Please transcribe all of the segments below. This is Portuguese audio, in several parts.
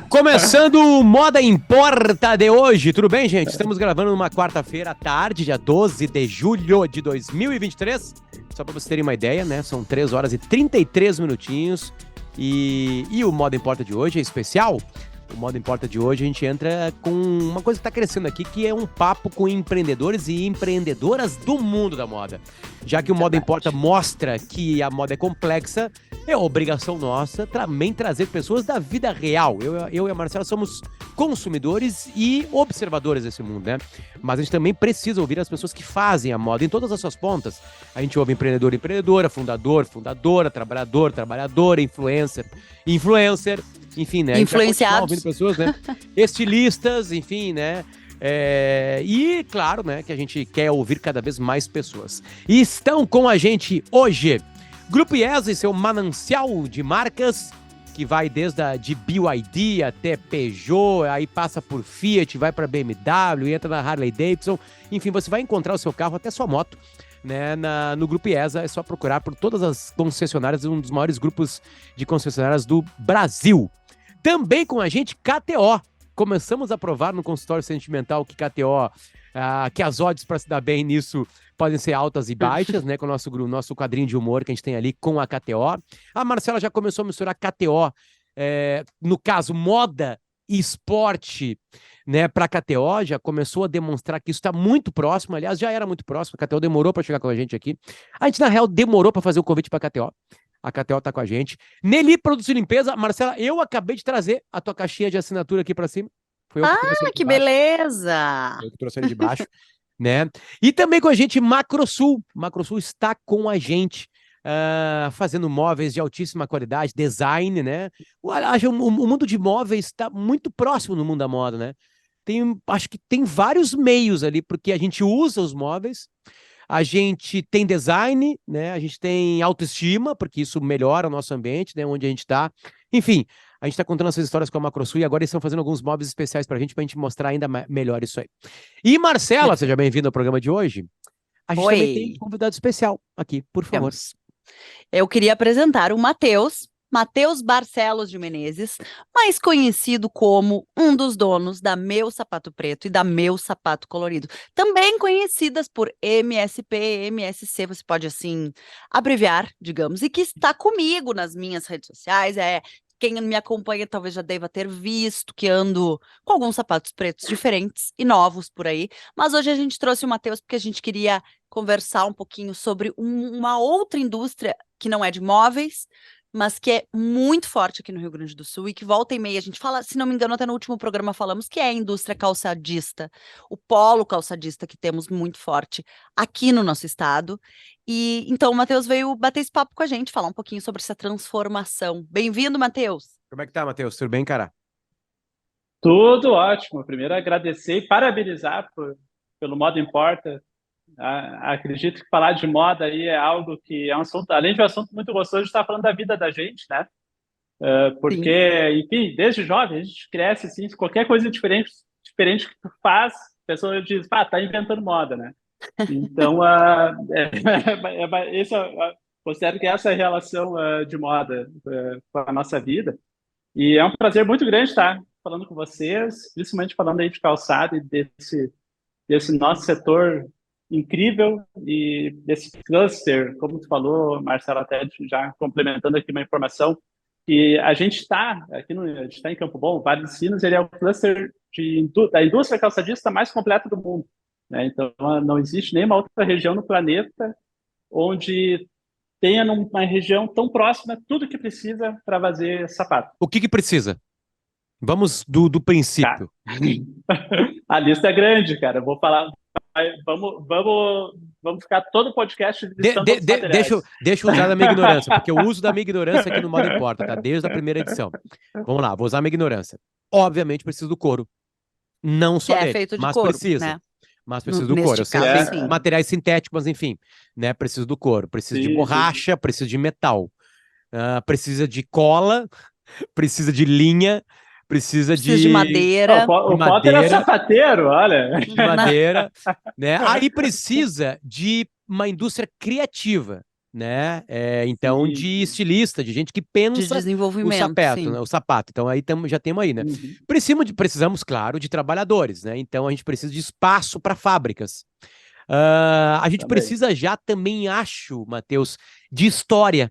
Começando o Moda Importa de hoje. Tudo bem, gente? Estamos gravando numa quarta-feira à tarde, dia 12 de julho de 2023. Só para vocês terem uma ideia, né? São 3 horas e 33 minutinhos. E o Moda Importa de hoje é especial. O Moda Importa de hoje a gente entra com uma coisa que está crescendo aqui, que é um papo com empreendedores e empreendedoras do mundo da moda. Já que o Moda Importa mostra que a moda é complexa, é obrigação nossa também trazer pessoas da vida real. Eu e a Marcela somos consumidores e observadores desse mundo, né? Mas a gente também precisa ouvir as pessoas que fazem a moda em todas as suas pontas. A gente ouve empreendedor, empreendedora, fundador, fundadora, trabalhador, trabalhadora, influencer, enfim, né? Influenciados. Ouvindo pessoas, né? Estilistas, enfim, né? E claro, né, que a gente quer ouvir cada vez mais pessoas. E estão com a gente hoje Grupo IESA e seu manancial de marcas, que vai desde a de BYD até Peugeot, aí passa por Fiat, vai para BMW, entra na Harley Davidson, enfim, você vai encontrar o seu carro, até sua moto, né, no Grupo IESA. É só procurar por todas as concessionárias, um dos maiores grupos de concessionárias do Brasil. Também com a gente, KTO. Começamos a provar no consultório sentimental que KTO, que as odds para se dar bem nisso podem ser altas e baixas, né? Com o nosso quadrinho de humor que a gente tem ali com a KTO. A Marcela já começou a misturar KTO, no caso, moda e esporte, né, para a KTO, já começou a demonstrar que isso está muito próximo. Aliás, já era muito próximo, a KTO demorou para chegar com a gente aqui. A gente, na real, demorou para fazer o convite para a KTO. A KTO tá com a gente. Nelly Produtos e Limpeza. Marcela, eu acabei de trazer a tua caixinha de assinatura aqui pra cima. Foi eu que trouxe ele de Que baixo. beleza! Eu que trouxe ele de baixo, né? E também com a gente, Macrosul. Macrosul está com a gente, fazendo móveis de altíssima qualidade, design, né? O mundo de móveis está muito próximo no mundo da moda, né? Acho que tem vários meios ali, porque a gente usa os móveis. A gente tem design, né? A gente tem autoestima, porque isso melhora o nosso ambiente, né? Onde a gente está. Enfim, a gente está contando essas histórias com a Macrosul e agora eles estão fazendo alguns móveis especiais para a gente mostrar ainda melhor isso aí. E Marcela, seja bem-vinda ao programa de hoje. A gente também tem um convidado especial aqui, por favor. Eu queria apresentar o Matheus Barcelos de Menezes, mais conhecido como um dos donos da Meu Sapato Preto e da Meu Sapato Colorido, também conhecidas por MSP, MSC, você pode assim abreviar, digamos, e que está comigo nas minhas redes sociais. Quem me acompanha talvez já deva ter visto que ando com alguns sapatos pretos diferentes e novos por aí, mas hoje a gente trouxe o Matheus porque a gente queria conversar um pouquinho sobre uma outra indústria que não é de móveis, mas que é muito forte aqui no Rio Grande do Sul e que volta e meia a gente fala, se não me engano, até no último programa falamos, que é a indústria calçadista, o polo calçadista que temos muito forte aqui no nosso estado. E então o Matheus veio bater esse papo com a gente, falar um pouquinho sobre essa transformação. Bem-vindo, Matheus! Como é que tá, Matheus? Tudo bem, cara? Tudo ótimo. Primeiro, agradecer e parabenizar pelo Moda Importa. Acredito que falar de moda aí é algo que é um assunto, além de um assunto muito gostoso, de estar falando da vida da gente, né? Porque, enfim, desde jovem a gente cresce assim, qualquer coisa diferente que tu faz, a pessoa diz, tá inventando moda, né? Então, considero que essa é a relação de moda com a nossa vida. E é um prazer muito grande estar falando com vocês, principalmente falando aí de calçado e desse nosso setor incrível e desse cluster, como tu falou, Marcelo, até já complementando aqui uma informação, que a gente está em Campo Bom, o Vale dos Sinos, ele é o cluster da indústria calçadista mais completa do mundo, né? Então, não existe nenhuma outra região no planeta onde tenha numa região tão próxima tudo que precisa para fazer sapato. O que precisa? Vamos do princípio. A lista é grande, cara. Eu vou falar. Vamos ficar todo o podcast listando todos os materiais. Deixa eu usar da minha ignorância, porque eu uso da minha ignorância aqui no Moda Importa, tá? Desde a primeira edição. Vamos lá, vou usar a minha ignorância. Obviamente preciso do couro. Não só dele, feito de mas couro, precisa. né? Mas preciso do couro. Eu sei que tem materiais sintéticos, mas enfim, né? Preciso do couro. Preciso de borracha, preciso de metal. Precisa de cola, precisa de linha. Precisa de madeira. O Potter é sapateiro, olha. De madeira, né? Aí precisa de uma indústria criativa, né? Então, Sim, de sim. estilista, de gente que De pensa o desenvolvimento, sapato, né? sim. O sapato. Então, aí já temos aí, né? Uhum. Precisamos, claro, de trabalhadores, né? Então, a gente precisa de espaço para fábricas. A gente Também. precisa já também, acho, Matheus, de história,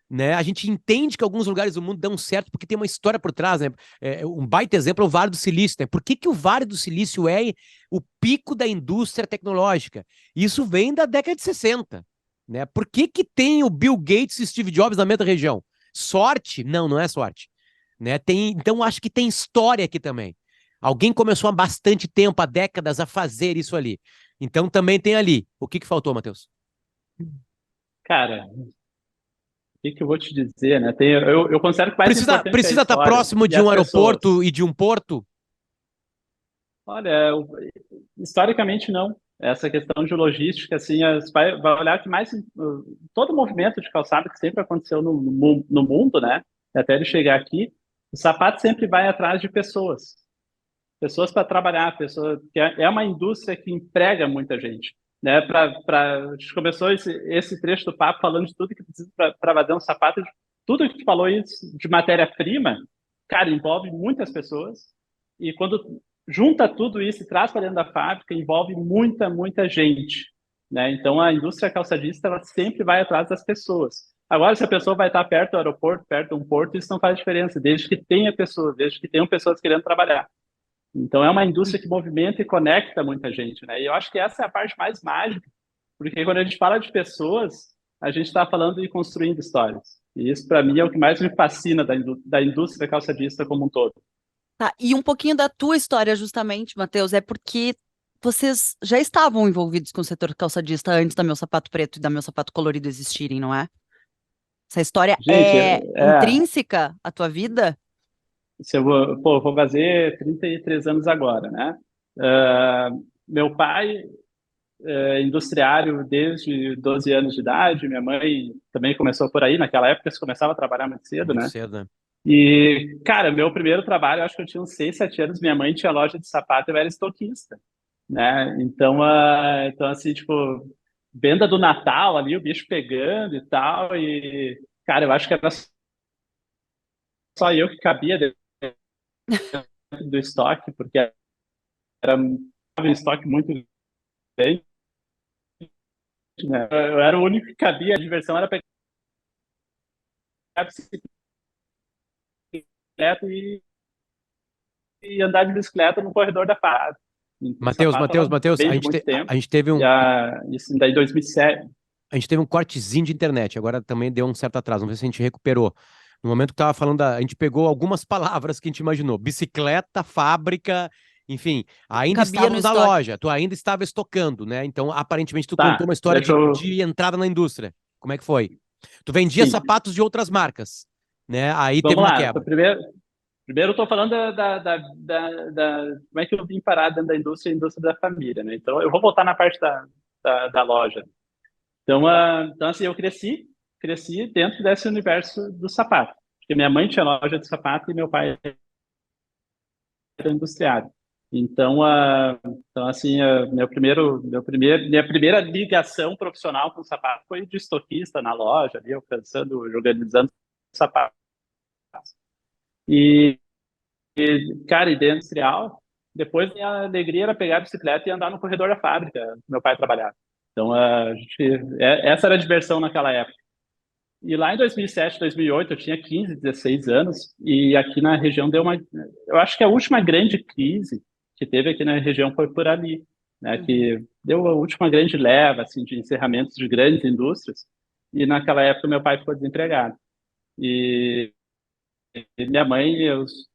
né? A gente entende que alguns lugares do mundo dão certo porque tem uma história por trás, né? Um baita exemplo é o Vale do Silício, né? Por que que o Vale do Silício é o pico da indústria tecnológica? Isso vem da década de 60, né? Por que que tem o Bill Gates e Steve Jobs na mesma região? Sorte? Não, não é sorte, né? Então acho que tem história aqui também. Alguém começou há bastante tempo, há décadas, a fazer isso ali. Então também tem ali. O que que faltou, Matheus? Cara, o que que eu vou te dizer, né? Eu considero que o mais importante que é a Precisa estar história próximo e de um as pessoas. aeroporto e de um porto? Olha, historicamente não. Essa questão de logística, assim, vai olhar que mais todo movimento de calçado que sempre aconteceu no mundo, né? Até ele chegar aqui, o sapato sempre vai atrás de pessoas, pessoas para trabalhar, pessoas que é uma indústria que emprega muita gente, né? A gente começou esse trecho do papo falando de tudo que precisa para fazer um sapato, tudo que tu falou isso de matéria-prima, cara, envolve muitas pessoas e quando junta tudo isso e traz para dentro da fábrica, envolve muita gente, né? Então a indústria calçadista ela sempre vai atrás das pessoas. Agora, se a pessoa vai estar perto do aeroporto, perto de um porto, isso não faz diferença, desde que tenha pessoas, desde que tenham pessoas querendo trabalhar. Então, é uma indústria que movimenta e conecta muita gente, né? E eu acho que essa é a parte mais mágica, porque quando a gente fala de pessoas, a gente está falando e construindo histórias. E isso, para mim, é o que mais me fascina da indústria calçadista como um todo. Tá, e um pouquinho da tua história, justamente, Matheus, é porque vocês já estavam envolvidos com o setor calçadista antes da Meu Sapato Preto e da Meu Sapato Colorido existirem, não é? Essa história Gente, é intrínseca à tua vida? se eu vou fazer 33 anos agora, né? Ah, meu pai é industriário desde 12 anos de idade, minha mãe também começou por aí, naquela época se começava a trabalhar muito cedo, Muito né? cedo, né? E, cara, meu primeiro trabalho, eu acho que eu tinha uns 6, 7 anos, minha mãe tinha loja de sapato e eu era estoquista, né? Então assim, tipo, venda do Natal ali, o bicho pegando e tal, e, cara, eu acho que era só eu que cabia dentro do estoque, porque era um estoque muito grande, né? Eu era o único que cabia, a diversão era pegar a bicicleta e andar de bicicleta no corredor da fábrica. Então, o Matheus, sapato Matheus, ela Matheus, vem de muito tempo. a gente teve E isso daí 2007. a gente teve um cortezinho de internet, agora também deu um certo atraso, não sei se a gente recuperou. No momento que tava falando, a gente pegou algumas palavras que a gente imaginou, bicicleta, fábrica, enfim, ainda Cabia no estávamos na estoque. loja, tu ainda estava estocando, né? Então, aparentemente, tu contou Tá, uma história deixa eu. de entrada na indústria. Como é que foi? Tu vendia Sim, sapatos de outras marcas, né? Aí teve vamos uma lá. quebra. Primeiro eu estou falando como é que eu vim parar dentro da indústria da família, né? Então, eu vou voltar na parte da loja. Então, assim, eu cresci dentro desse universo do sapato. Porque minha mãe tinha loja de sapato e meu pai era industriário. Então assim, minha primeira ligação profissional com o sapato foi de estoquista na loja, ali, eu pensando, organizando sapatos. E, cara, ideia industrial, depois minha alegria era pegar a bicicleta e andar no corredor da fábrica, que meu pai trabalhava. Então, essa era a diversão naquela época. E lá em 2007, 2008, eu tinha 15, 16 anos, e aqui na região deu uma. Eu acho que a última grande crise que teve aqui na região foi por ali, né? Uhum. Que deu a última grande leva, assim, de encerramentos de grandes indústrias, e naquela época meu pai ficou desempregado. E, e minha mãe e os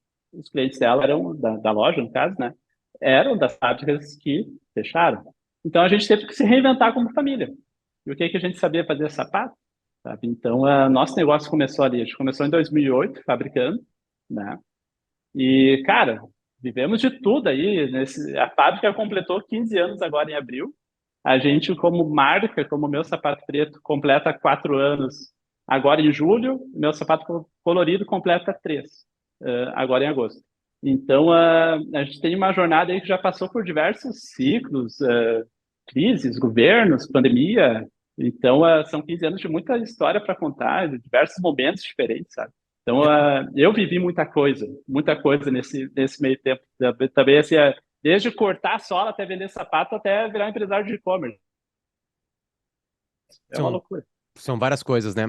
clientes dela eram, da loja, no caso, né? Eram das fábricas que fecharam. Então a gente teve que se reinventar como família. E o que que a gente sabia fazer? Sapato, sabe? Então, nosso negócio começou ali. A gente começou em 2008, fabricando, né? E, cara, vivemos de tudo aí. A fábrica completou 15 anos agora em abril. A gente, como marca, como Meu Sapato Preto, completa 4 anos agora em julho. Meu Sapato Colorido completa 3, agora em agosto. Então, a gente tem uma jornada aí que já passou por diversos ciclos, crises, governos, pandemia, Então, são 15 anos de muita história para contar, de diversos momentos diferentes, sabe? Então, eu vivi muita coisa nesse meio tempo. Também, assim, desde cortar sola até vender sapato, até virar empresário de e-commerce. É uma São, loucura. são várias coisas, né?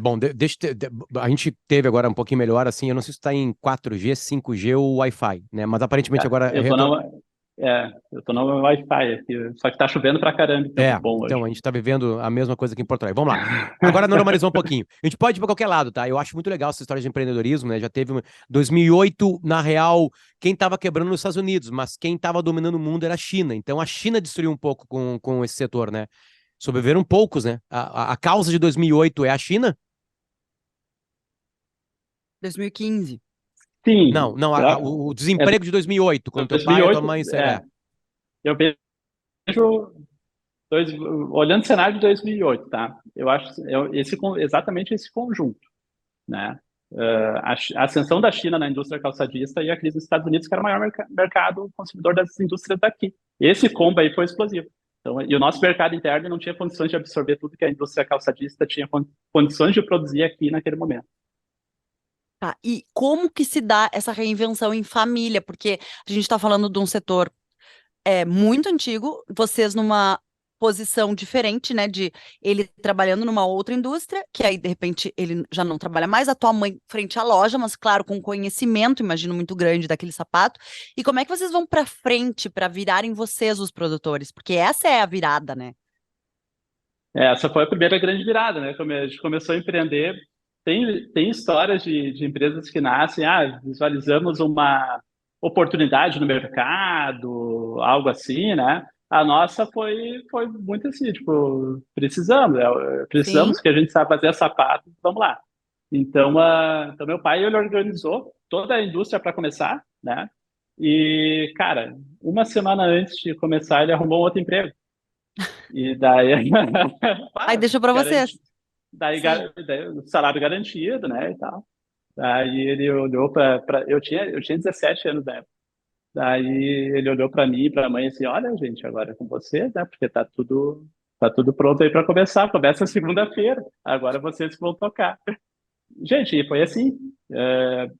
Bom, a gente teve agora um pouquinho melhor, assim, eu não sei se está em 4G, 5G ou Wi-Fi, né? Mas aparentemente agora Eu tô eu tô no Wi-Fi aqui, só que tá chovendo pra caramba, tempo bom hoje. Então a gente tá vivendo a mesma coisa aqui em Porto Alegre. Vamos lá. Agora normalizou um pouquinho. A gente pode ir para qualquer lado, tá? Eu acho muito legal essa história de empreendedorismo, né? Já teve 2008, na real, quem tava quebrando nos Estados Unidos, mas quem tava dominando o mundo era a China. Então a China destruiu um pouco com esse setor, né? Sobreviveram poucos, né? A causa de 2008 é a China? 2015. Sim, Não, não, o é desemprego de 2008, quando teu pai ou tua 2008, mãe... eu vejo, olhando o cenário de 2008, tá? Eu acho exatamente esse conjunto, né? A ascensão da China na indústria calçadista e a crise dos Estados Unidos, que era o maior mercado consumidor das indústrias daqui. Esse combo aí foi explosivo. Então, e o nosso mercado interno não tinha condições de absorver tudo que a indústria calçadista tinha condições de produzir aqui naquele momento. Tá, e como que se dá essa reinvenção em família? Porque a gente está falando de um setor muito antigo, vocês numa posição diferente, né, de ele trabalhando numa outra indústria, que aí de repente ele já não trabalha mais, a tua mãe frente à loja, mas claro, com conhecimento, imagino, muito grande daquele sapato. E como é que vocês vão para frente para virarem vocês os produtores? Porque essa é a virada, né? Essa foi a primeira grande virada, né? Como a gente começou a empreender, tem histórias de empresas que nascem, visualizamos uma oportunidade no mercado, algo assim, né? A nossa foi muito assim, tipo, Sim. precisamos que a gente sabe fazer sapato, vamos lá. Então, então meu pai, ele organizou toda a indústria para começar, né? E, cara, uma semana antes de começar, ele arrumou um outro emprego. E daí, Aí deixou para vocês. garante, daí, Sim. daí o salário garantido, né, e tal. Daí ele olhou para eu tinha 17 anos na época. Daí ele olhou para mim e para a mãe assim, olha, gente, agora é com você, né, porque tá tudo pronto aí para começar. Começa segunda-feira. Agora vocês vão tocar. Gente, e foi assim.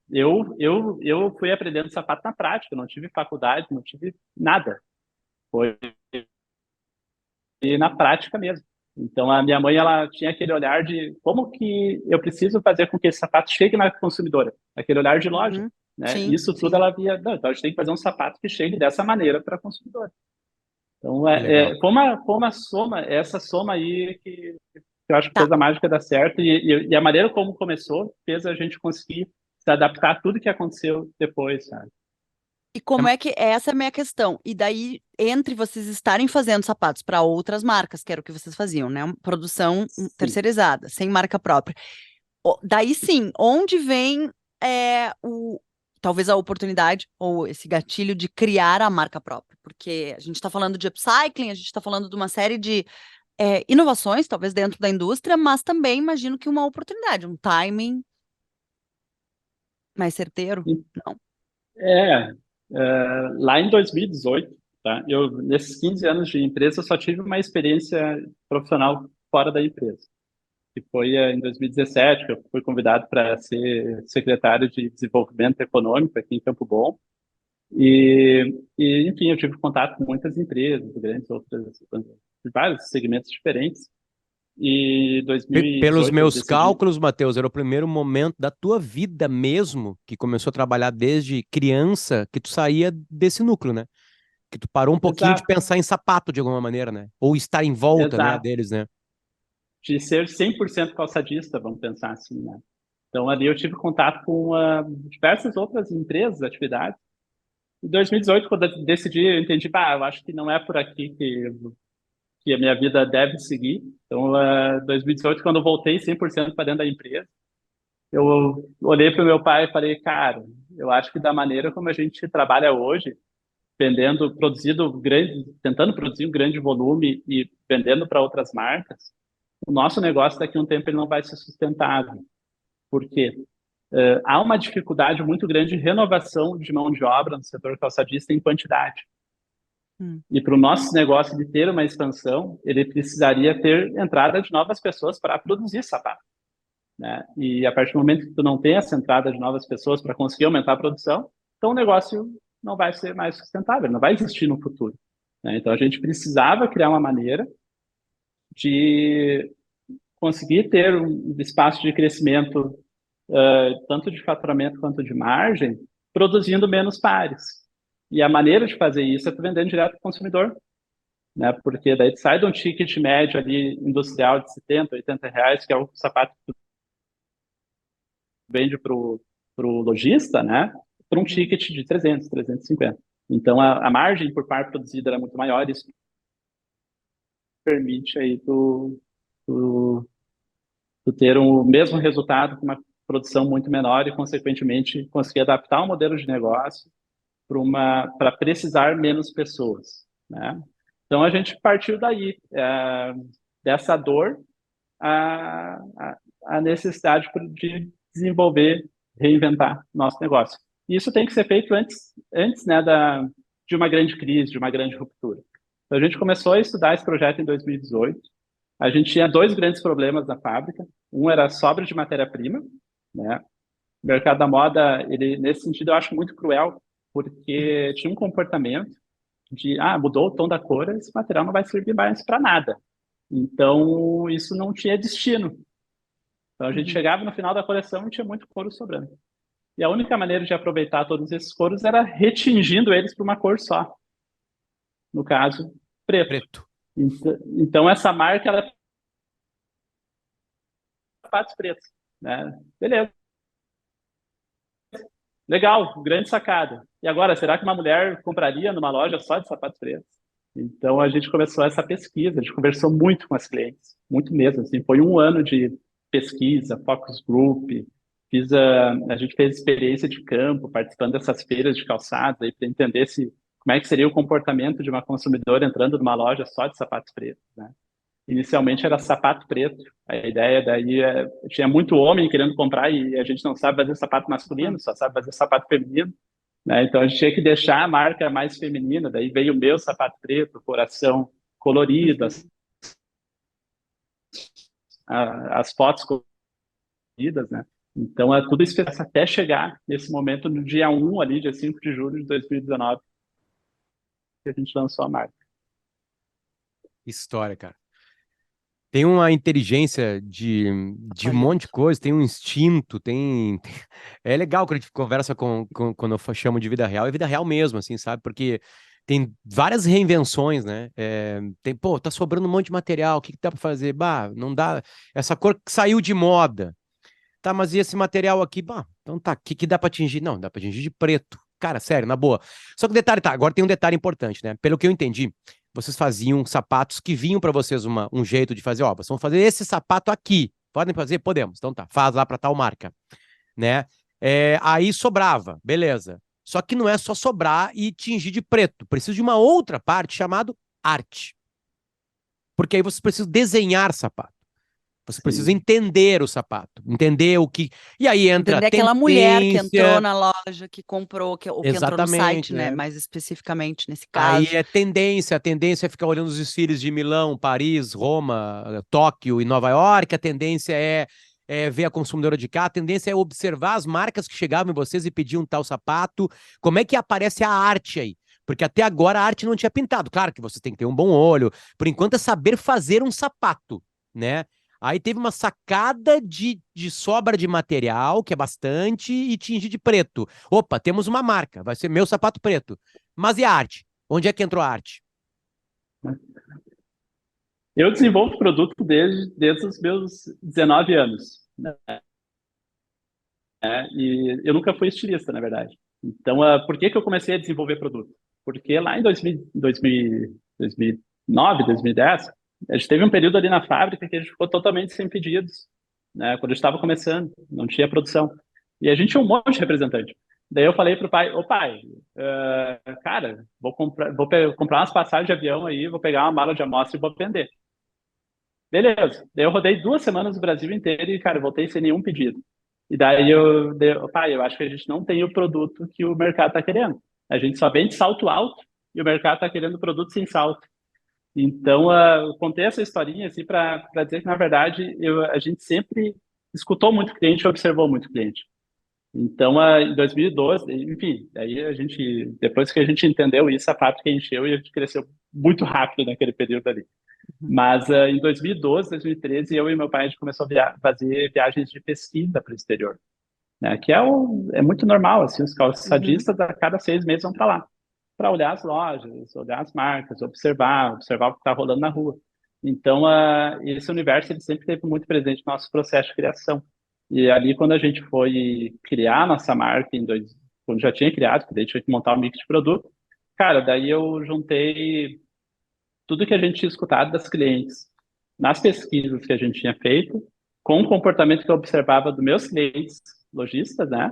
Eu fui aprendendo sapato na prática, não tive faculdade, não tive nada. Foi na prática mesmo. Então, a minha mãe, ela tinha aquele olhar de como que eu preciso fazer com que esse sapato chegue na consumidora, aquele olhar de loja, Uhum. né? Sim, Isso tudo sim. ela via, não, então a gente tem que fazer um sapato que chegue dessa maneira para a consumidora. Então, Que legal. foi uma soma, essa soma aí que eu acho que Tá. fez a mágica dar certo e a maneira como começou fez a gente conseguir se adaptar a tudo que aconteceu depois, sabe? E como é que essa é a minha questão? E daí, entre vocês estarem fazendo sapatos para outras marcas, que era o que vocês faziam, né? Produção Sim. terceirizada, sem marca própria. Daí sim, onde vem talvez a oportunidade ou esse gatilho de criar a marca própria? Porque a gente está falando de upcycling, a gente está falando de uma série de inovações, talvez dentro da indústria, mas também imagino que uma oportunidade, um timing mais certeiro. Não. É, lá em 2018, tá? Nesses 15 anos de empresa, eu só tive uma experiência profissional fora da empresa, que foi em 2017, que eu fui convidado para ser secretário de Desenvolvimento Econômico aqui em Campo Bom. Enfim, eu tive contato com muitas empresas, grandes, outras, de vários segmentos diferentes. E Pelos 2018 eu meus decidi. cálculos, Matheus, era o primeiro momento da tua vida mesmo, que começou a trabalhar desde criança, que tu saía desse núcleo, né? Que tu parou um pouquinho de Exato, pensar em sapato de alguma maneira, né? Ou estar em volta, né, exato. deles, né? De ser 100% calçadista, vamos pensar assim, né? Então, ali eu tive contato com diversas outras empresas, atividades. Em 2018, quando eu decidi, eu entendi, eu acho que não é por aqui que a minha vida deve seguir. Então, 2018, quando eu voltei 100% para dentro da empresa, eu olhei para o meu pai e falei, cara, eu acho que da maneira como a gente trabalha hoje, tentando produzir um grande volume e vendendo para outras marcas, o nosso negócio daqui a um tempo ele não vai ser sustentável. Por quê? Há uma dificuldade muito grande de renovação de mão de obra no setor calçadista em quantidade. E para o nosso negócio de ter uma expansão, ele precisaria ter entrada de novas pessoas para produzir sapato, né? E a partir do momento que tu não tem essa entrada de novas pessoas para conseguir aumentar a produção, então o negócio não vai ser mais sustentável, não vai existir no futuro, né? Então a gente precisava criar uma maneira de conseguir ter um espaço de crescimento, tanto de faturamento quanto de margem, produzindo menos pares. E a maneira de fazer isso é tu vendendo direto para o consumidor, né? Porque daí tu sai de um ticket médio ali industrial de 70, 80 reais, que é o sapato que tu vende para o lojista, né? Para um ticket de 300, 350. Então a margem por par produzida era muito maior, isso permite aí tu ter o mesmo resultado com uma produção muito menor e, consequentemente, conseguir adaptar o modelo de negócio para precisar menos pessoas, né? Então, a gente partiu daí, dessa dor, a necessidade de desenvolver, reinventar nosso negócio. E isso tem que ser feito antes, né, de uma grande crise, de uma grande ruptura. Então, a gente começou a estudar esse projeto em 2018. A gente tinha dois grandes problemas na fábrica. Um era a sobra de matéria-prima, né? O mercado da moda, ele, nesse sentido, eu acho muito cruel, porque tinha um comportamento de, mudou o tom da cor, esse material não vai servir mais para nada. Então, isso não tinha destino. Então, a gente chegava no final da coleção e tinha muito couro sobrando. E a única maneira de aproveitar todos esses couros era retingindo eles para uma cor só. No caso, preto. Então, essa marca, ela é sapatos pretos, né? Beleza. Legal, grande sacada. E agora, será que uma mulher compraria numa loja só de sapatos pretos? Então, a gente começou essa pesquisa, a gente conversou muito com as clientes, muito mesmo, assim, foi um ano de pesquisa, focus group, a gente fez experiência de campo, participando dessas feiras de calçados, para entender como é que seria o comportamento de uma consumidora entrando numa loja só de sapatos pretos, né? Inicialmente era sapato preto. A ideia daí tinha muito homem querendo comprar e a gente não sabe fazer sapato masculino, só sabe fazer sapato feminino, né? Então a gente tinha que deixar a marca mais feminina. Daí veio o meu sapato preto, coração colorido, as fotos coloridas, né? Então tudo isso fez até chegar nesse momento no dia 1 ali, dia 5 de julho de 2019, que a gente lançou a marca. História, cara. Tem uma inteligência de um monte de coisa, tem um instinto, É legal quando a gente conversa quando eu chamo de vida real, é vida real mesmo, assim, sabe? Porque tem várias reinvenções, né? Tá sobrando um monte de material, o que dá pra fazer? Bah, não dá. Essa cor saiu de moda. Tá, mas e esse material aqui? Bah, então tá, o que dá pra atingir? Não, dá pra atingir de preto. Cara, sério, na boa. Só que o detalhe, agora tem um detalhe importante, né? Pelo que eu entendi, vocês faziam sapatos que vinham para vocês um jeito de fazer, vocês vão fazer esse sapato aqui. Podem fazer? Podemos. Então tá, faz lá para tal marca, né? Aí sobrava, beleza. Só que não é só sobrar e tingir de preto. Precisa de uma outra parte chamada arte. Porque aí vocês precisam desenhar sapato. Você precisa entender o sapato, entender o que... E aí entra entender aquela mulher que entrou na loja, que comprou, ou que entrou no site, né? Mais especificamente nesse caso. Aí é tendência, a tendência é ficar olhando os desfiles de Milão, Paris, Roma, Tóquio e Nova York, a tendência é ver a consumidora de cá, a tendência é observar as marcas que chegavam em vocês e pediam tal sapato, como é que aparece a arte aí? Porque até agora a arte não tinha pintado. Claro que você tem que ter um bom olho, por enquanto é saber fazer um sapato, né? Aí teve uma sacada de sobra de material, que é bastante, e tingir de preto. Opa, temos uma marca, vai ser meu sapato preto. Mas e a arte? Onde é que entrou a arte? Eu desenvolvo produto desde os meus 19 anos, né? E eu nunca fui estilista, na verdade. Então, por que eu comecei a desenvolver produto? Porque lá em 2009, 2010, a gente teve um período ali na fábrica que a gente ficou totalmente sem pedidos, né? Quando a gente estava começando, não tinha produção. E a gente tinha um monte de representante. Daí eu falei pro pai, pai, cara, vou comprar umas passagens de avião aí, vou pegar uma mala de amostra e vou vender. Beleza. Daí eu rodei 2 semanas no Brasil inteiro e, cara, voltei sem nenhum pedido. E daí pai, eu acho que a gente não tem o produto que o mercado está querendo. A gente só vende salto alto e o mercado está querendo produto sem salto. Então, eu contei essa historinha assim para dizer que, na verdade, a gente sempre escutou muito cliente e observou muito cliente. Então, em 2012, enfim, aí depois que a gente entendeu isso, a fábrica encheu e a gente cresceu muito rápido naquele período ali. Mas em 2012, 2013, eu e meu pai a gente começou a fazer viagens de pesquisa para o exterior, né? Que é muito normal, assim, os calçadistas a cada 6 meses vão para lá, para olhar as lojas, olhar as marcas, observar o que está rolando na rua. Então, esse universo ele sempre esteve muito presente no nosso processo de criação. E ali, quando a gente foi criar a nossa marca, quando já tinha criado, que daí tinha que montar um mix de produto, cara, daí eu juntei tudo que a gente tinha escutado das clientes nas pesquisas que a gente tinha feito, com o comportamento que eu observava dos meus clientes lojistas, né?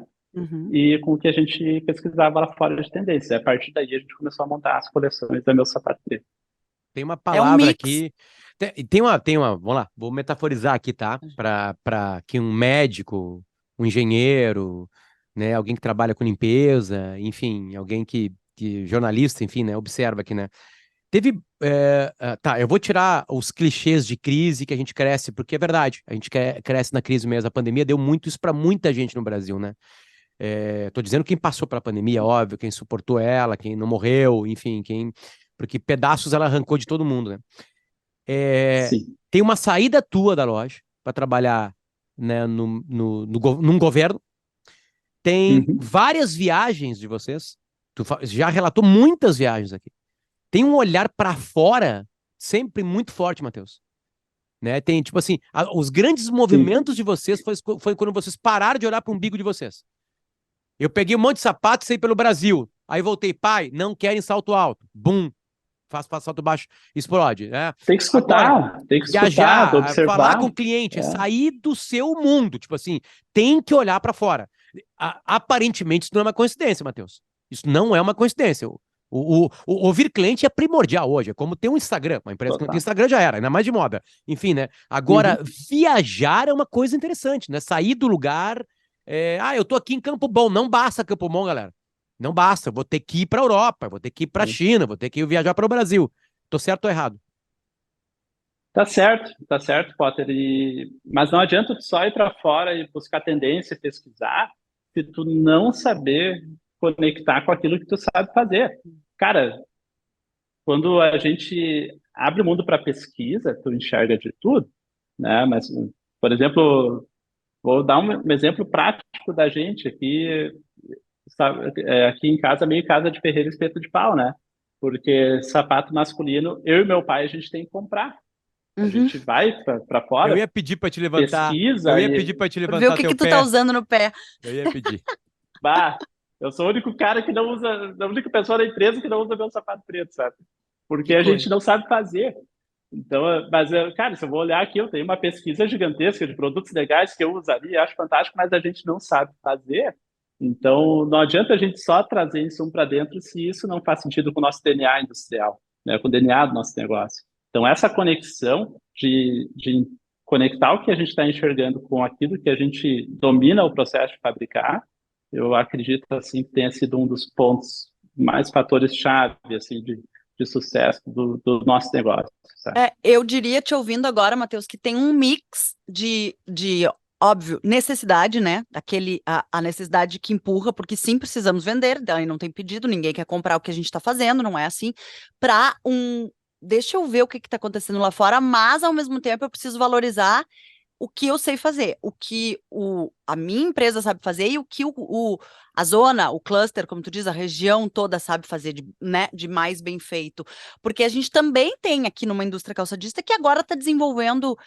E com o que a gente pesquisava lá fora de tendência. A partir daí a gente começou a montar as coleções da Meu Sapato Preto. Tem uma É um palavra mix. aqui. Tem uma. Vamos lá, vou metaforizar aqui, tá? Para que um médico, um engenheiro, né? Alguém que trabalha com limpeza, enfim, alguém que jornalista, enfim, né? Observa aqui, né? Teve. Tá, eu vou tirar os clichês de crise que a gente cresce, porque é verdade. A gente cresce na crise mesmo. A pandemia deu muito isso para muita gente no Brasil, né? Tô dizendo quem passou pela pandemia, óbvio, quem suportou ela, quem não morreu, enfim, porque pedaços ela arrancou de todo mundo, né? Sim. Tem uma saída tua da loja para trabalhar, né, num governo. Tem Uhum. várias viagens de vocês. Tu já relatou muitas viagens aqui. Tem um olhar para fora sempre muito forte, Matheus. Né? Tem, tipo assim, os grandes movimentos de vocês foi quando vocês pararam de olhar para o umbigo de vocês. Eu peguei um monte de sapato e saí pelo Brasil. Aí voltei, pai, não querem salto alto. Bum, faço salto baixo, explode, né? Tem que Agora, escutar, tem que escutar, viajar, falar com observar. o cliente, sair do seu mundo, tipo assim, tem que olhar para fora. Aparentemente, isso não é uma coincidência, Matheus. Isso não é uma coincidência. Ouvir cliente é primordial hoje, é como ter um Instagram. Uma empresa que não tem Instagram já era, ainda mais de moda. Enfim, né? Agora, viajar é uma coisa interessante, né? Sair do lugar. Eu tô aqui em Campo Bom. Não basta Campo Bom, galera. Não basta. Vou ter que ir pra Europa, vou ter que ir pra China, vou ter que viajar para o Brasil. Tô certo ou errado? Tá certo, Potter. Mas não adianta tu só ir para fora e buscar tendência, pesquisar, se tu não saber conectar com aquilo que tu sabe fazer. Cara, quando a gente abre o mundo para pesquisa, tu enxerga de tudo, né? Mas, por exemplo, vou dar um exemplo prático da gente aqui, sabe, aqui em casa, meio casa de ferreiro espeto de pau, né? Porque sapato masculino, eu e meu pai, a gente tem que comprar. A gente vai para Eu fora, ia pedir para te levantar. pesquisa Eu ia e pedir para te Pra ver o levantar que teu que tu tá pé. usando no pé. Eu ia pedir. bah, eu sou o único cara que não usa, a única pessoa da empresa que não usa meu sapato preto, sabe? Porque Que a coisa. gente não sabe fazer. Então, cara, se eu vou olhar aqui, eu tenho uma pesquisa gigantesca de produtos legais que eu usaria, acho fantástico, mas a gente não sabe fazer. Então, não adianta a gente só trazer insumo para dentro se isso não faz sentido com o nosso DNA industrial, né, com o DNA do nosso negócio. Então, essa conexão de conectar o que a gente está enxergando com aquilo que a gente domina o processo de fabricar, eu acredito assim que tenha sido um dos pontos mais fatores-chave assim de sucesso do nosso negócio, sabe? Eu diria, te ouvindo agora, Matheus, que tem um mix de óbvio, necessidade, né? A necessidade que empurra, porque sim, precisamos vender, daí não tem pedido, ninguém quer comprar o que a gente está fazendo, não é assim, para deixa eu ver o que está acontecendo lá fora, mas ao mesmo tempo eu preciso valorizar o que eu sei fazer, o que a minha empresa sabe fazer e o que a zona, o cluster, como tu diz, a região toda sabe fazer né, de mais bem feito. Porque a gente também tem aqui numa indústria calçadista que agora está desenvolvendo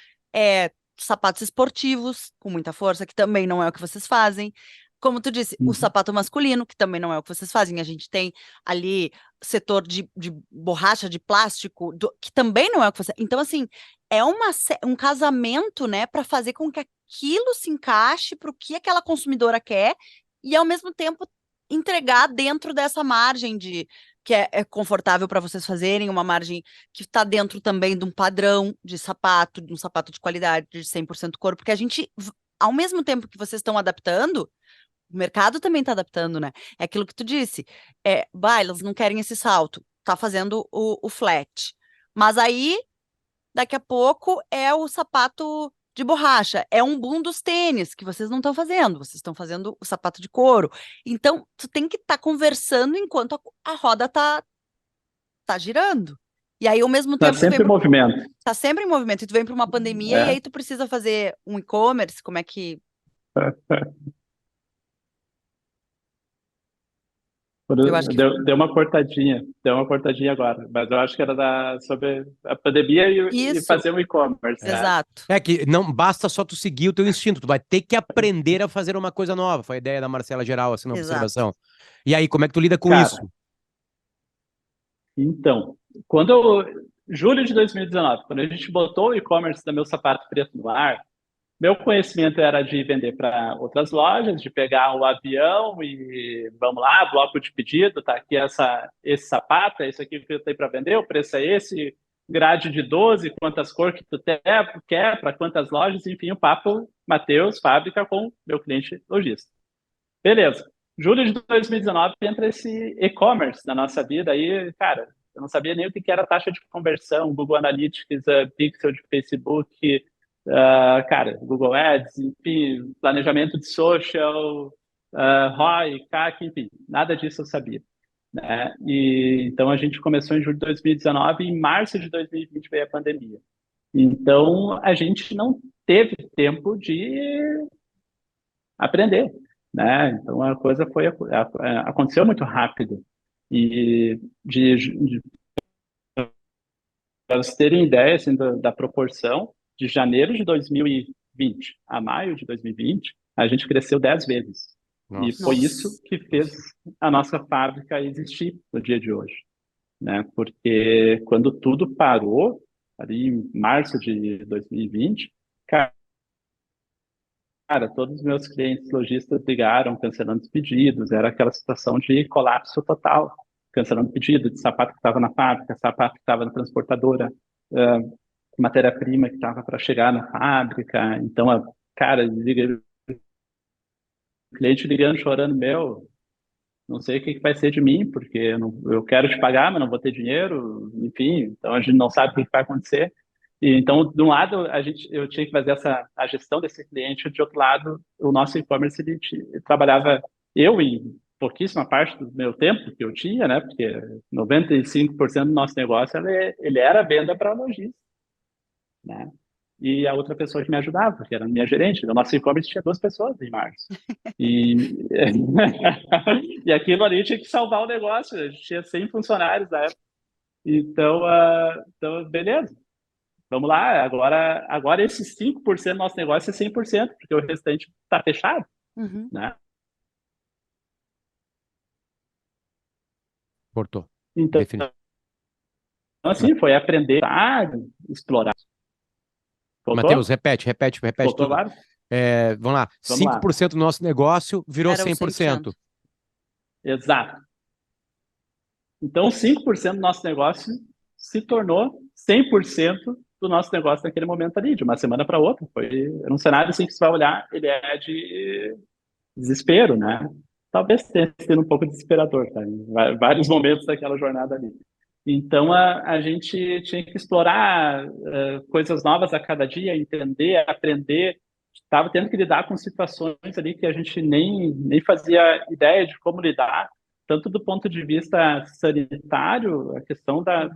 sapatos esportivos com muita força, que também não é o que vocês fazem. Como tu disse, o sapato masculino, que também não é o que vocês fazem. A gente tem ali setor de borracha, de plástico, que também não é o que vocês... Então, assim, é um casamento, né, para fazer com que aquilo se encaixe para o que aquela consumidora quer e, ao mesmo tempo, entregar dentro dessa margem que é confortável para vocês fazerem, uma margem que está dentro também de um padrão de sapato, de um sapato de qualidade, de 100% couro, porque a gente, ao mesmo tempo que vocês estão adaptando, o mercado também está adaptando, né? É aquilo que tu disse. Elas não querem esse salto. tá fazendo o flat. Mas aí, daqui a pouco, é o sapato de borracha, é um boom dos tênis, que vocês não estão fazendo, vocês estão fazendo o sapato de couro. Então, tu tem que estar conversando enquanto a roda tá girando. E aí, ao mesmo Tá tempo, sempre em movimento. tá sempre em movimento, e tu vem para uma pandemia, e aí tu precisa fazer um e-commerce, como é que... Eu acho que... Deu uma cortadinha agora, mas eu acho que era sobre a pandemia e Isso, fazer um e-commerce, né? exato. É que não basta só tu seguir o teu instinto, tu vai ter que aprender a fazer uma coisa nova. Foi a ideia da Marcela geral, assim, na Exato. observação. E aí, como é que tu lida com Cara, isso? Então, julho de 2019, quando a gente botou o e-commerce da Meu Sapato Preto no ar, meu conhecimento era de vender para outras lojas, de pegar o avião e vamos lá, bloco de pedido, tá aqui esse sapato, é isso aqui que eu tenho para vender, o preço é esse, grade de 12, quantas cores que tu quer, para quantas lojas, enfim, o papo Matheus, fábrica com meu cliente lojista. Beleza. Julho de 2019 entra esse e-commerce na nossa vida aí, cara, eu não sabia nem o que era taxa de conversão, Google Analytics, pixel de Facebook, cara, Google Ads, enfim, planejamento de social, ROI, CAC, enfim, nada disso eu sabia, né? E então a gente começou em julho de 2019 e em março de 2020 veio a pandemia. Então a gente não teve tempo de aprender, né? Então a coisa aconteceu muito rápido e para vocês terem ideia assim, da proporção, de janeiro de 2020 a maio de 2020, a gente cresceu 10 vezes. E Nossa. foi isso que fez a nossa fábrica existir no dia de hoje, né? Porque quando tudo parou, ali em março de 2020, cara, todos os meus clientes lojistas ligaram cancelando os pedidos, era aquela situação de colapso total, cancelando pedido de sapato que estava na fábrica, sapato que estava na transportadora, matéria-prima que estava para chegar na fábrica. Então, cara, cliente ligando, chorando, meu, não sei o que vai ser de mim, porque eu quero te pagar, mas não vou ter dinheiro, enfim, então a gente não sabe o que vai acontecer. E, então, de um lado, eu tinha que fazer a gestão desse cliente, de outro lado, o nosso e-commerce, ele trabalhava, eu em pouquíssima parte do meu tempo que eu tinha, né, porque 95% do nosso negócio, ele era venda para lojista, né, e a outra pessoa que me ajudava, que era a minha gerente. O nosso e-commerce tinha 2 pessoas em março. E, e aquilo ali tinha que salvar o negócio. A gente tinha 100 funcionários na época. Então, beleza. Vamos lá. Agora esses 5% do nosso negócio é 100%, porque o restante está fechado. Uhum. Né? Cortou. Então, assim, foi aprender a explorar. Matheus, repete Voltou tudo. agora? Vamos lá. Vamos lá. 5% do nosso negócio virou Era o 100%. Exato. Então, 5% do nosso negócio se tornou 100% do nosso negócio naquele momento ali, de uma semana para outra. Foi um cenário assim que você vai olhar, ele é de desespero, né? Talvez tenha sido um pouco desesperador, tá? Em vários momentos daquela jornada ali. Então, a gente tinha que explorar coisas novas a cada dia, entender, aprender. Estava tendo que lidar com situações ali que a gente nem fazia ideia de como lidar, tanto do ponto de vista sanitário, a questão da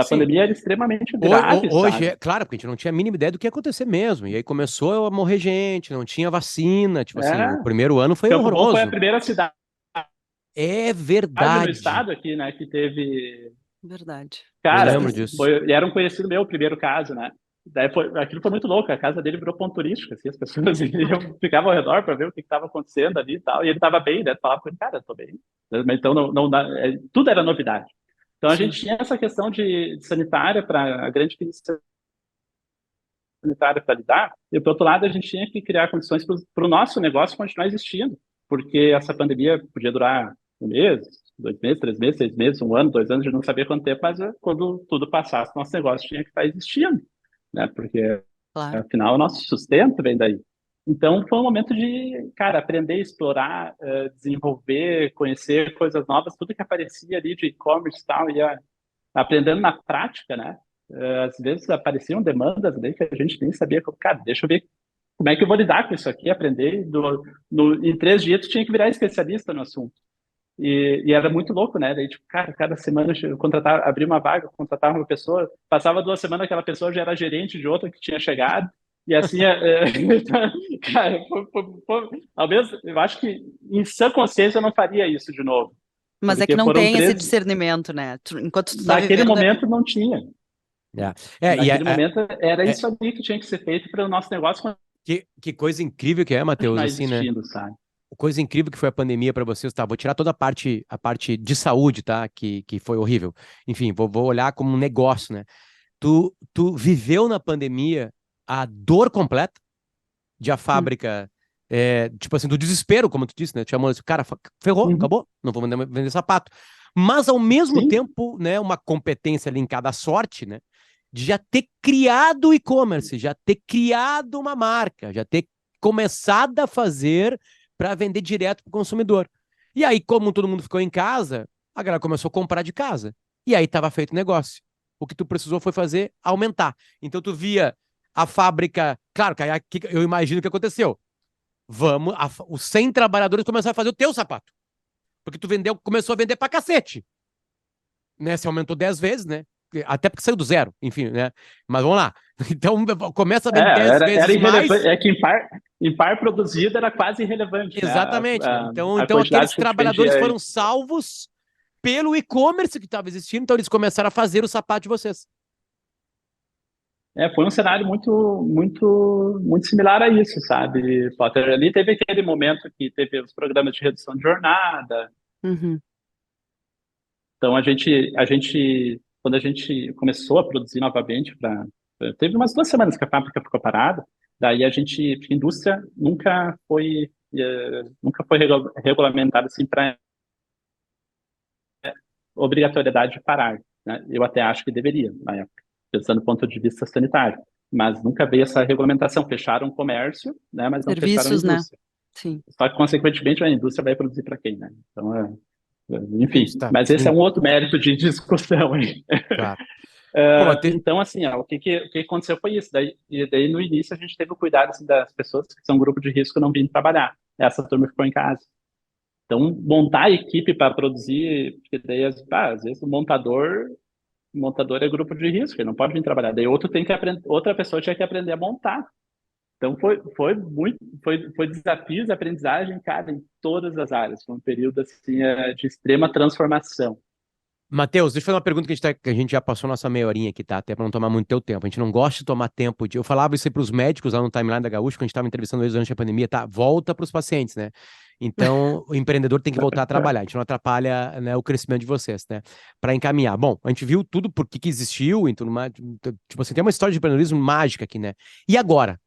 Sim. pandemia era extremamente grave, Hoje, claro, porque a gente não tinha a mínima ideia do que ia acontecer mesmo. E aí começou a morrer gente, não tinha vacina. Tipo assim, o primeiro ano foi Campo Bom horroroso. foi a primeira cidade É no verdade. estado aqui, né, que teve... Verdade. Cara, Eu lembro disso. era um conhecido meu, o primeiro caso, né? Daí aquilo foi muito louco, a casa dele virou ponto turístico, assim, as pessoas ficavam ao redor para ver o que estava acontecendo ali e tal, e ele estava bem, né? Falava com ele, cara, eu tô bem. Então, tudo era novidade. Então, a Sim. gente tinha essa questão de sanitária, para a grande crise sanitária para lidar, e, por outro lado, a gente tinha que criar condições para o nosso negócio continuar existindo, porque essa pandemia podia durar 1 mês, 2 meses, 3 meses, 6 meses, 1 ano, 2 anos, a gente não sabia quanto tempo, mas quando tudo passasse, nosso negócio tinha que estar existindo, né? Porque, Claro. afinal, o nosso sustento vem daí. Então, foi um momento de, cara, aprender, explorar, desenvolver, conhecer coisas novas, tudo que aparecia ali de e-commerce e tal, ia aprendendo na prática, né? Às vezes apareciam demandas ali que a gente nem sabia, cara, deixa eu ver como é que eu vou lidar com isso aqui, aprender. Em 3 dias, tu tinha que virar especialista no assunto. E era muito louco, né? Daí, tipo, cara, cada semana eu contratava, abria uma vaga, contratava uma pessoa, passava 2 semanas, aquela pessoa já era gerente de outra que tinha chegado, e assim, então, cara, ao menos, eu acho que em sã consciência eu não faria isso de novo, Mas é que porque não foram tem esse 13, discernimento, né? Enquanto tu tá naquele vivendo. momento não tinha, E naquele momento era é- isso ali que tinha que ser feito para o nosso negócio que coisa incrível que é, Matheus, continuar assim, né? existindo, sabe? Coisa incrível que foi a pandemia para vocês, tá? Vou tirar toda a parte de saúde, tá? Que foi horrível. Enfim, vou olhar como um negócio, né? Tu viveu na pandemia a dor completa de a Hum. fábrica, tipo assim, do desespero, como tu disse, né? Tu chamou assim, cara, ferrou, Uhum. acabou, não vou vender sapato. Mas, ao mesmo Sim, tempo, né, uma competência linkada à sorte, né? De já ter criado o e-commerce, já ter criado uma marca, já ter começado a fazer para vender direto para o consumidor. E aí, como todo mundo ficou em casa, a galera começou a comprar de casa. E aí estava feito o negócio. O que tu precisou foi fazer aumentar. Então tu via a fábrica. Claro, que aí, eu imagino o que aconteceu. Os 100 trabalhadores começaram a fazer o teu sapato. Porque tu começou a vender pra cacete. Né? Você aumentou 10 vezes, né? Até porque saiu do zero, enfim, né? Mas vamos lá. Então começa a vender 10 era vezes mais. irrelevante. É que em par produzido era quase irrelevante, né? Exatamente, né? Então, A então aqueles quantidade que a gente trabalhadores vendia. foram salvos pelo e-commerce que estava existindo, então eles começaram a fazer o sapato de vocês. Foi um cenário muito, muito, muito similar a isso, sabe, Potter? Ali teve aquele momento que teve os programas de redução de jornada. Uhum. Então, quando a gente começou a produzir novamente, teve umas 2 semanas que a fábrica ficou parada, daí porque a indústria nunca foi regulamentada assim para obrigatoriedade de parar, né? Eu até acho que deveria, na época, pensando do ponto de vista sanitário, mas nunca veio essa regulamentação. Fecharam o comércio, né, mas não fecharam a Serviços, né? indústria. Sim. Só que, consequentemente, a indústria vai produzir para quem, né? Então, enfim, Está, mas esse é sim, um outro mérito de discussão aí. claro. Pô, Então, assim, o que aconteceu foi isso. Daí, no início, a gente teve o cuidado assim, das pessoas que são grupo de risco não vindo trabalhar. Essa turma ficou em casa. Então, montar a equipe para produzir, porque daí, às vezes, o montador é grupo de risco, ele não pode vir trabalhar. Daí, outra pessoa tinha que aprender a montar. Então, foi desafios, aprendizagem, cara, em todas as áreas. Foi um período, assim, de extrema transformação. Matheus, deixa eu fazer uma pergunta que a gente já passou nossa meia horinha aqui, tá? Até para não tomar muito teu tempo. A gente não gosta de tomar tempo Eu falava isso aí pros médicos lá no timeline da Gaúcha, quando a gente estava entrevistando eles durante a pandemia, tá? Volta pros pacientes, né? Então, o empreendedor tem que voltar a trabalhar. A gente não atrapalha, né, o crescimento de vocês, né? Para encaminhar. Bom, a gente viu tudo por que existiu, e tudo mais. Tipo assim, tem uma história de empreendedorismo mágica aqui, né? E agora?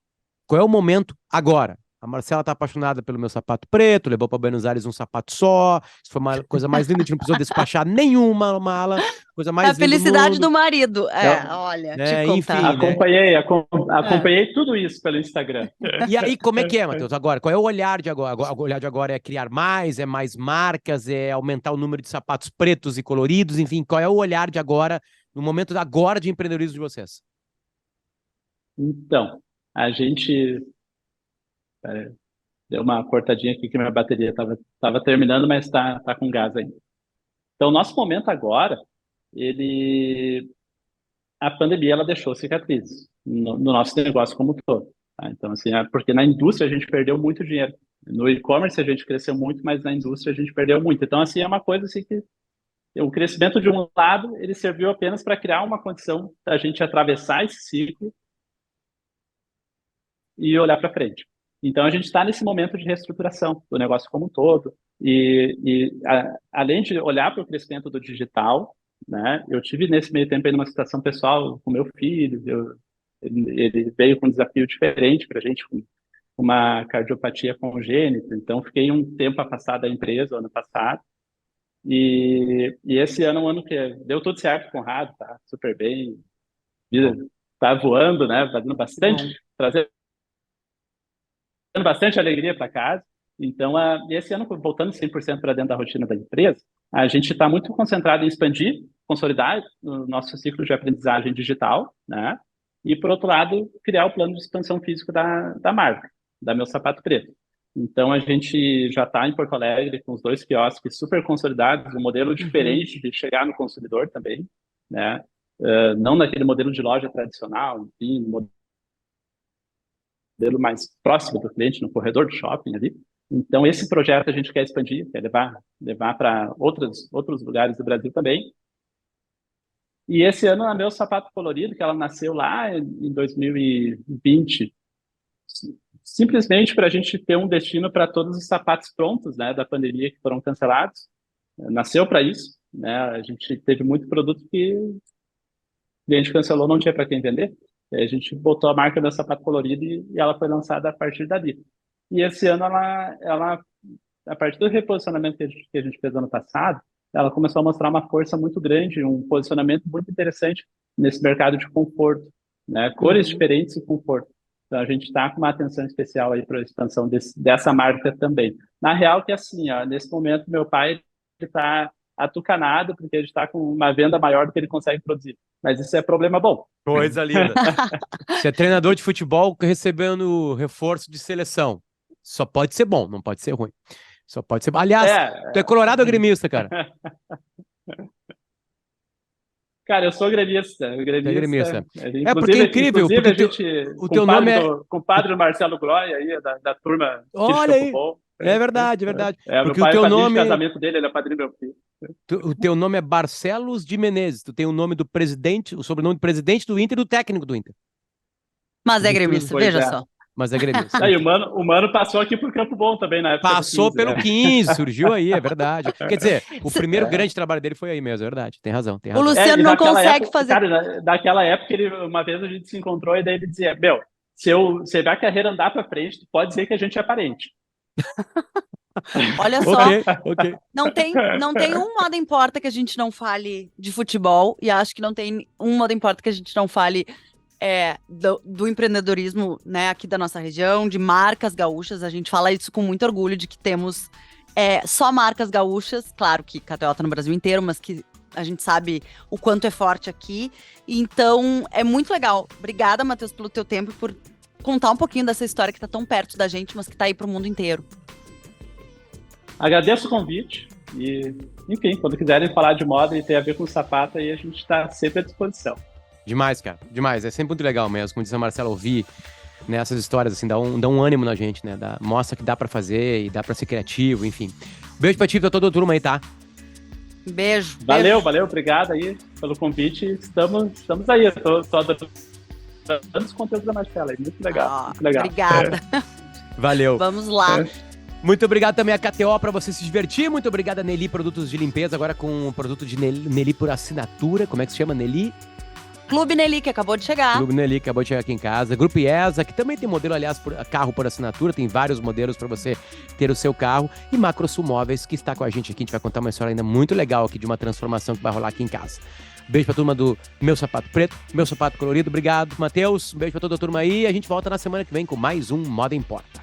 Qual é o momento agora? A Marcela tá apaixonada pelo meu sapato preto, levou para Buenos Aires um sapato só. Isso foi uma coisa mais linda, a gente não precisou despachar nenhuma mala, coisa É a mais linda do felicidade do mundo, marido. Eu Olha, te né? contar. Enfim, né? É. acompanhei tudo isso pelo Instagram. E aí, como é que é, Matheus? Agora, qual é o olhar de agora? O olhar de agora é criar mais, é mais marcas, é aumentar o número de sapatos pretos e coloridos, enfim, qual é o olhar de agora, no momento agora de empreendedorismo de vocês? Então, a gente é, deu uma cortadinha aqui que minha bateria estava terminando, mas tá com gás ainda. Então, nosso momento agora, ele, a pandemia ela deixou cicatrizes no nosso negócio como um todo. Tá? Então, assim, porque na indústria a gente perdeu muito dinheiro. No e-commerce a gente cresceu muito, mas na indústria a gente perdeu muito. Então, assim, é uma coisa assim que o crescimento de um lado, ele serviu apenas para criar uma condição da gente atravessar esse ciclo e olhar para frente. Então, a gente está nesse momento de reestruturação do negócio como um todo. Além de olhar para o crescimento do digital, né, eu tive nesse meio tempo aí numa situação pessoal com meu filho. Ele veio com um desafio diferente para a gente, com uma cardiopatia congênita. Então, fiquei um tempo afastado da empresa, ano passado. E esse ano é um ano que deu tudo certo com o Conrado, tá super bem, vida Bom, tá voando, né, fazendo Que bom. bastante, trazendo bastante alegria para casa. Então, esse ano, voltando 100% para dentro da rotina da empresa, a gente está muito concentrado em expandir, consolidar o nosso ciclo de aprendizagem digital, né? E, por outro lado, criar o plano de expansão físico da marca, da Meu Sapato Preto. Então, a gente já está em Porto Alegre com os 2 quiosques super consolidados, um modelo diferente de chegar no consumidor também, né? Não naquele modelo de loja tradicional, enfim, modelo mais próximo do cliente, no corredor do shopping ali. Então, esse projeto a gente quer expandir, quer levar para outros lugares do Brasil também. E esse ano, a Meu Sapato Colorido, que ela nasceu lá em 2020, simplesmente para a gente ter um destino para todos os sapatos prontos, né, da pandemia que foram cancelados. Nasceu para isso, né? A gente teve muito produto que o cliente cancelou, não tinha para quem vender. A gente botou a marca Meu Sapato Colorido e ela foi lançada a partir dali. E esse ano, ela a partir do reposicionamento que a gente fez ano passado, ela começou a mostrar uma força muito grande, um posicionamento muito interessante nesse mercado de conforto, né? Cores diferentes e conforto. Então, a gente está com uma atenção especial aí para a expansão dessa marca também. Na real, que assim, ó, nesse momento, meu pai está atucanado, porque ele está com uma venda maior do que ele consegue produzir. Mas isso é problema bom. Coisa linda. Você é treinador de futebol recebendo reforço de seleção. Só pode ser bom, não pode ser ruim. Só pode ser... Aliás, tu é colorado ou gremista, cara? Cara, eu sou gremista. Gremista. Inclusive, porque é incrível, porque a gente, o teu nome é... compadre Marcelo Glória, aí, da turma Olha aí, é verdade, é verdade. Porque o teu nome... de casamento dele, ele é padrinho do meu filho. O teu nome é Barcelos de Menezes. Tu tem o nome do presidente, o sobrenome do presidente do Inter e do técnico do Inter. Mas é gremista, veja só. Mas é gremista. Aí, o Mano passou aqui por Campo Bom também, na época. Passou 15, pelo né? 15, surgiu aí, é verdade. Quer dizer, o primeiro grande trabalho dele foi aí mesmo, é verdade. Tem razão. O Luciano não consegue fazer... Cara, daquela época, uma vez a gente se encontrou e daí ele dizia, se a carreira andar pra frente, tu pode dizer que a gente é parente. Olha só, okay. Não tem um modo importa que a gente não fale de futebol, e acho que não tem um modo importa que a gente não fale do empreendedorismo, né, aqui da nossa região, de marcas gaúchas. A gente fala isso com muito orgulho, de que temos só marcas gaúchas, claro que KTO tá no Brasil inteiro, mas que a gente sabe o quanto é forte aqui. Então, é muito legal. Obrigada, Matheus, pelo teu tempo e por contar um pouquinho dessa história que tá tão perto da gente, mas que tá aí pro mundo inteiro. Agradeço o convite e, enfim, quando quiserem falar de moda e ter a ver com sapato, aí a gente está sempre à disposição. Demais, cara, demais. É sempre muito legal mesmo, como disse a Marcela, ouvir, né, essas histórias, assim, dá um ânimo na gente, né? Mostra que dá pra fazer e dá pra ser criativo, enfim. Beijo pra ti e pra toda a turma aí, tá? Beijo. Valeu, obrigado aí pelo convite. Estamos aí, eu tô adorando os conteúdos da Marcela aí, muito legal. Muito legal. Obrigada. Valeu. Vamos lá. Muito obrigado também a KTO para você se divertir. Muito obrigado a Nelly Produtos de Limpeza, agora com o produto de Nelly por assinatura. Como é que se chama, Nelly? Clube Nelly, que acabou de chegar. Clube Nelly, que acabou de chegar aqui em casa. Grupo IESA, que também tem modelo, aliás, carro por assinatura. Tem vários modelos para você ter o seu carro. E Macrosul Móveis, que está com a gente aqui. A gente vai contar uma história ainda muito legal aqui de uma transformação que vai rolar aqui em casa. Beijo pra turma do Meu Sapato Preto, Meu Sapato Colorido. Obrigado, Matheus. Beijo pra toda a turma aí. A gente volta na semana que vem com mais um Moda Importa.